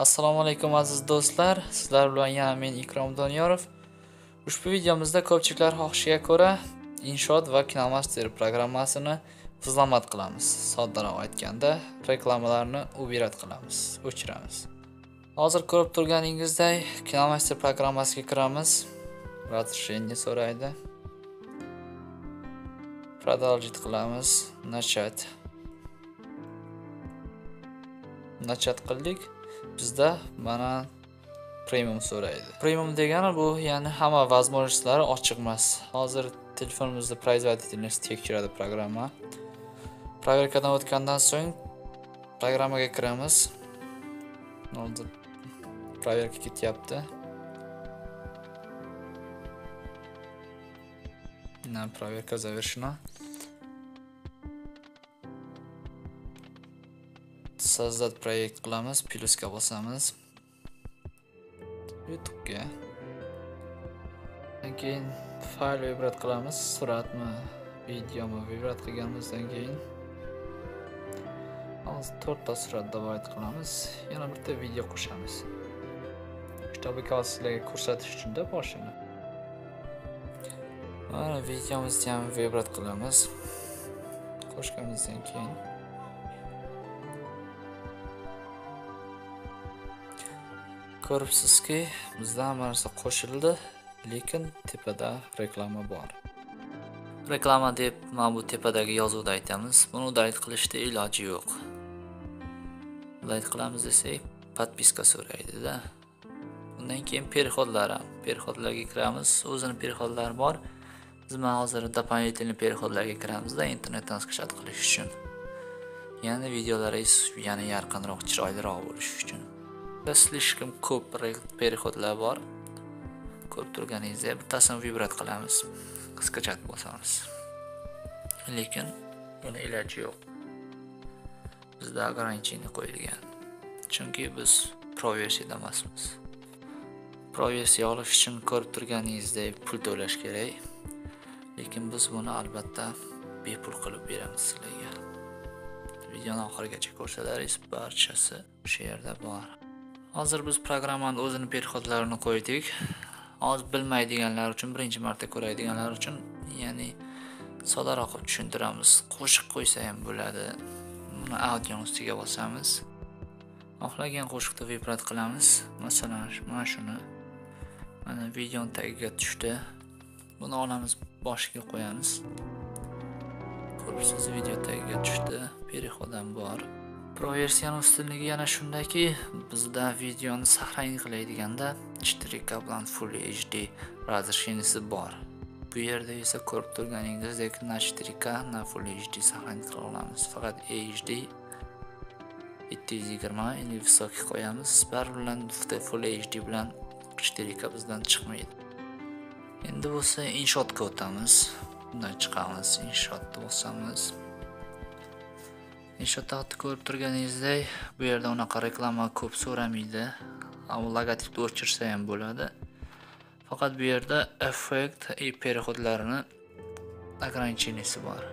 Assalomu alaykum aziz do'stlar. Sizlar bilan yana men Ikrom Doniyorov. Ushbu videomizda ko'pchiliklar xohishiga ko'ra inshoot va Kinamaster programmasini tizlamat qilamiz. Soddaroq aytganda, reklamalarni ubirat qilamiz, o'chiramiz. Hozir ko'rib turganingizdek, Kinamaster programmasiga kiramiz. Razрешение so'raydi. Продолжить qilamiz. Начать qildik. Bizda mana premium so'raydi. Premium degani bu, ya'ni hamma возможностьlari ochiq emas. Hozir telefonimizda производительность tekshiradi programma. Proverkadan o'tgandan so'ng programmaga kiramiz. Hozir proverka ketyapti. Proverka завершена. Создать proyekt qilamiz, plyusga bosamiz. YouTube'ga. Keyin fayl vibrat qilamiz, suratmi, videomi vibrat qilganimizdan keyin hozir 4 ta surat davlat qilamiz, yana bitta video qo'shamiz. Чтобы sizlarga ko'rsatish uchun da boshini. Mana videomizni ham vibrat qilamiz. Qo'shganimizdan keyin ko'ribsizki, bizda hamma narsa qo'shildi, lekin tepada reklama bor. Reklama deb mana bu tepadagi yozuvda aytamiz. Buni udayt qilishda iloji yo'q. Udayt qilamiz desak, podpiska so'raydi-da. Undan keyin переходlarga kiramiz. O'zining переходlari bor. Biz mana hozir дополнительный переходlarga kiramizda internetdan skachat qilish uchun. Ya'ni videolaringiz yana yorqinroq, chiroyliroq bo'lishi uchun. Слишком ko'p переходlar bor. Ko'rib turganingizda bittasini vibrat qilamiz, skachat bosamiz. Lekin buni iloji yo'q. Bizda ограничение qo'yilgan. Chunki biz pro versiyada emasmiz. Pro versiya olish uchun ko'rib turganingizdek pul to'lash kerak. Lekin biz buni albatta bepul qilib beramiz sizlarga. Videoni oxirigacha ko'rsalaringiz barchasi o'sha yerda bor. Hozir biz programmani o'zining переходlarini qo'ydik. Hozir bilmaydiganlar uchun, birinchi marta ko'radiganlar uchun, ya'ni soddaroq tushuntiramiz. Qo'shiq qo'ysa ham bo'ladi. Buni audio ustiga bosamiz. Xohlagan qo'shiqni vibrat qilamiz. Masalan, mana shuni. Mana videoning tagiga tushdi. Buni olamiz, boshiga qo'yamiz. Ko'ribsiz, video tagiga tushdi. Переход ham bor. Pro versiyaning ustunligi yana shundaki, bizda videoni saqlanib qilaydiganda 4K bilan Full HD razрешениесі bor. Bu yerda esa ko'rib turganingizdek na 4K na Full HD saqlanib qila olamiz. Faqat HD 720 или высокий qo'yamiz. Baribir bilan Full HD bilan 4K bizdan chiqmaydi. Endi bo'lsa inshootga o'tamiz. Bundan chiqamiz, inshootni bosamiz. Inshootda ko'rib turganingizdek, bu yerda unaqa reklama ko'p so'ramaydi. Ammo logotipni o'chirsa ham bo'ladi. Faqat bu yerda effekt va переходlarini ограничениесі bor.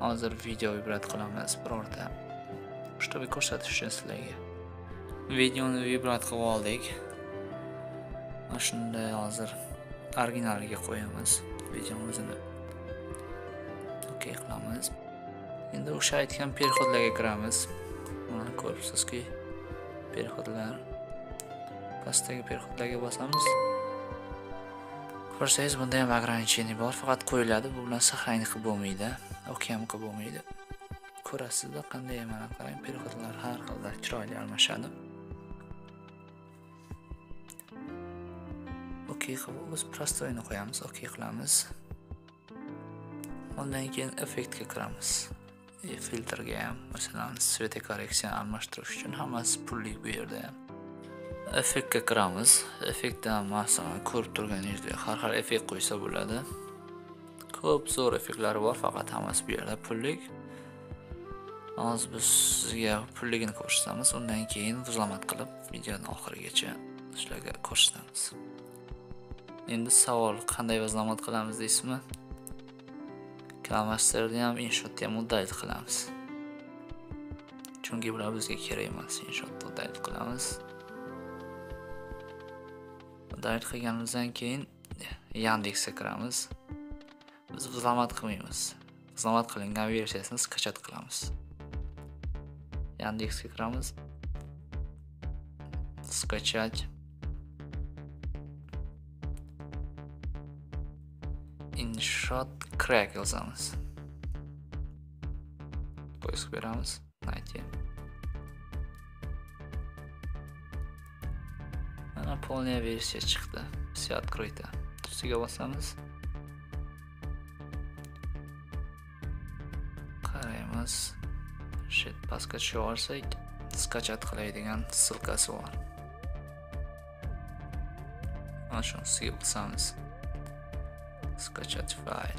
Hozir video vibrat qilamiz birorta. Чтобы ko'rsatish uchun sizlarga. Videoni vibrat qilib oldik. Mana shunday hozir originaliga qo'yamiz. Videomizni okey qilamiz. Endi o'sha aytgan переходlarga kiramiz. Mana ko'ribsizki, переходlar. Pastdagi переходlarga bosamiz. Ko'rsangiz bunda ham ограничение bor, faqat qo'yiladi. Bu bilan saqlanib qilib bo'lmaydi, okey ham qilib bo'lmaydi. Ko'rasizda qanday, mana qarang, переходlar har xil chiroyli almashadi. Okey qilib, biz prostoyni qo'yamiz, okey qilamiz. Undan keyin effektga kiramiz. Filtrga ham, masalan, sveta korreksiyani almashtirish uchun hammasi pullik bu yerda ham. Effektga kiramiz. Effektda masalan ko'rib turganingizdek har xil effekt qo'ysa bo'ladi. Ko'p zo'r effektlar bor, faqat hammasi bu yerda pullik. Hozir biz sizga pulligini ko'rsatamiz, undan keyin tizlamat qilib videoning oxirigacha sizlarga ko'rsatamiz. Endi savol, qanday tizlamat qilamiz deysizmi? Kinamasterni ham inshootni ham udayt qilamiz. Chunki bular bizga kerak emas. Inshootni udayt qilamiz. Download qilganimizdan keyin Yandexga kiramiz. Biz zahmat qilmaymiz. Xizmat qilingan versiyasini skachat qilamiz. Yandexga kiramiz. Skachat. InShot Crack yozamiz. Poisk beramiz. Найти. Mana полная versiya chiqdi. Все открыто. Ustiga bosamiz. Qaraymiz. Shit, pastga tusha olsak, skachat qiladigan ssilkasi bor. Mana shuni ustiga bosamiz. Skachat fayl.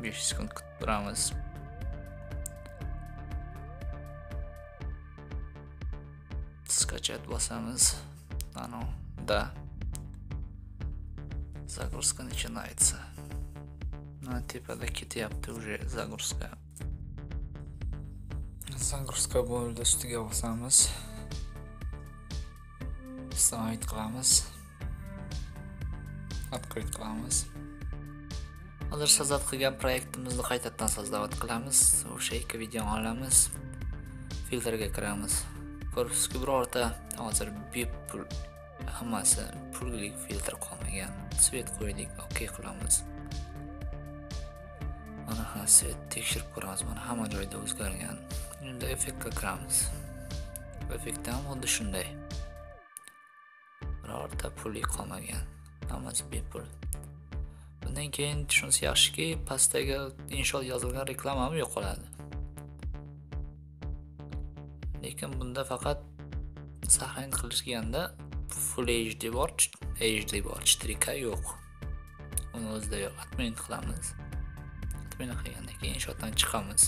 5 sekund kutib turamiz. Skachat bosamiz. Ano, да. Загрузка начинается. На tepada ketyapti уже загрузка. Загрузка bo'ldi, ustiga bosamiz. Sayt qilamiz. Открыть qilamiz. Hozir sozat qilgan proyektimizni qaytadan sozlab qilamiz. O'sha ikki videoni olamiz. Filtrga kiramiz. Ko'ribsizki, birorta hozir bepul hammasi pullik filtr qolmagan. Svet qo'ydik, okey qilamiz. Mana svet tekshirib ko'ramiz. Mana hamma joyda o'zgargan. Endi effektga kiramiz. Effekt ham xuddi shunday. Birorta pullik qolmagan. Hammasi bepul. Bundan keyin shunisi yaxshiki, pastdagi InShot yozilgan reklama ham yo'qoladi. Lekin bunda faqat saqlanib qilishganda Full HD bor, 4K yo'q. Uni o'zida yo'q. Admin qilamiz. Admin qilgandan keyin InShotdan chiqamiz.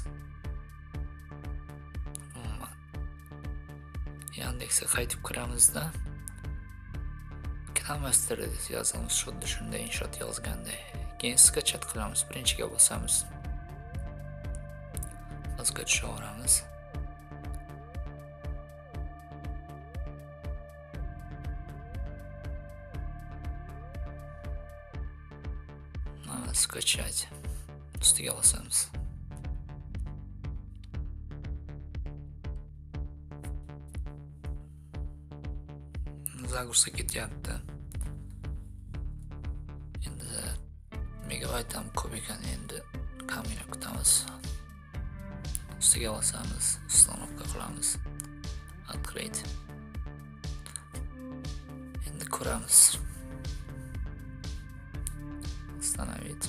Yandexga qaytib kiramizda Master yozamiz, xuddi shunday InShot yozganday. Keyin skachat qilamiz. Birinchiga bosamiz. Pastga tusha olamiz. Skachat. Ustiga bosamiz. Загрузка ketyapti. Endi megabayt ham ko'p ekan, endi kamera kutamiz. Ustiga bosamiz, uстановка qilamiz. Открыть. Endi ko'ramiz. Остановить.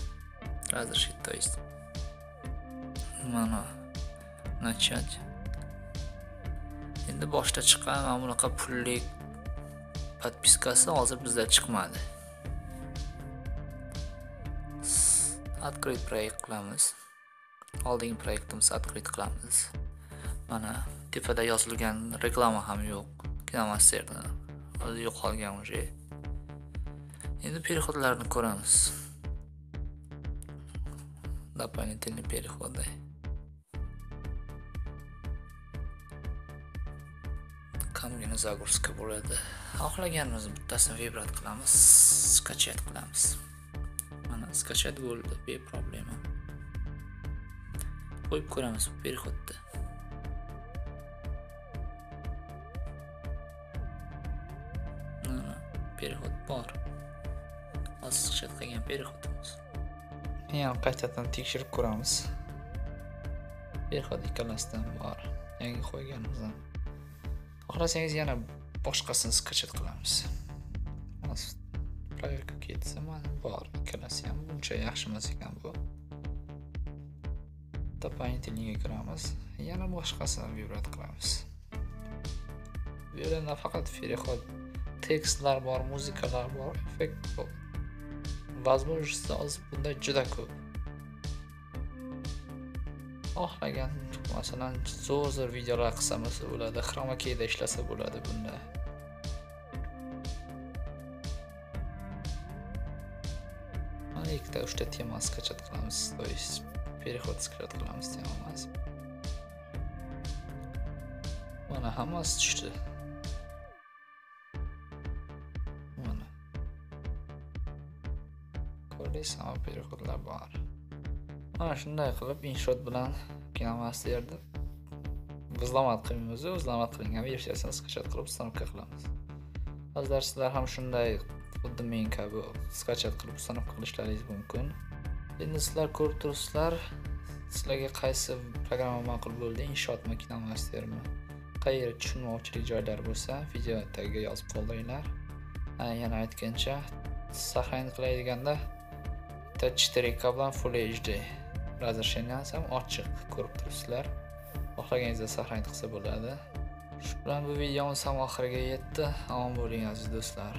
Разрешить, то есть. Mana начать. Endi boshda chiqqan mana bunaqa pullik подпискасы hozir bizda chiqmadi. Открыть proyekt qilamiz. Oldingi proyektimizni открыть qilamiz. Mana tepada yozilgan reklama ham yo'q. Kinamasterda hozir yo'qolgan уже. Endi переходlarni ko'ramiz. Дополнительные переходы. Kamgina загрузка bo'ladi. Xohlaganimiz bittasini vibrat qilamiz, skachat qilamiz. Mana skachat bo'ldi, be problema. Qo'yib ko'ramiz переходni. Mana переход bor. Hozir skachat qilgan переходimiz. Yana qaytadan tekshirib ko'ramiz. Perxod ikkalasidan bor. Yangi qo'yganimizdan. Xohlasangiz yana boshqasini skachat qilamiz. Proyektga ketsa mana bor. Ikkalasi ham buncha yaxshi emas ekan bu. Doполнительныйga kiramiz. Yana boshqasini vibrat qilamiz. Bu yerda faqat переход, tekstlar bor, muzikalar bor, effekt bor. Возможности hozir bunda juda ko'p. Xohlagan, masalan, zo'r videolar qilsangiz bo'ladi, chroma keyda ishlasa bo'ladi bunda. Mana ikkita 3ta tema skachat qilamiz, to есть переход skachat qilamiz temamiz. Mana hammasi tushdi. sama переходlar bor. Mana shunday qilib InShot bilan KinoMaster'ni o'zlamat qilamiz, o'zlamat qilingan versiyasini skachat qilib ustanovka qilamiz. Hozir sizlar ham shunday xuddi men kabi skachat qilib ustanovka qilishlaringiz mumkin. Endi sizlar ko'rib turibsizlar, sizlarga qaysi programma ma'qul bo'ldi, InShotmi, KinoMastermi? Qayeri tushunmovchilik joylar bo'lsa, video tagiga yozib qoldiringlar. Yana aytgancha, saqlanib qilayotganda 4K bilan Full HD razresheniyasi ham ochiq ko'rib turibsizlar. Xohlaganingizda saqlanib qilsa bo'ladi. Shu bilan bu videomiz ham oxiriga yetdi. Omon bo'ling aziz do'stlar.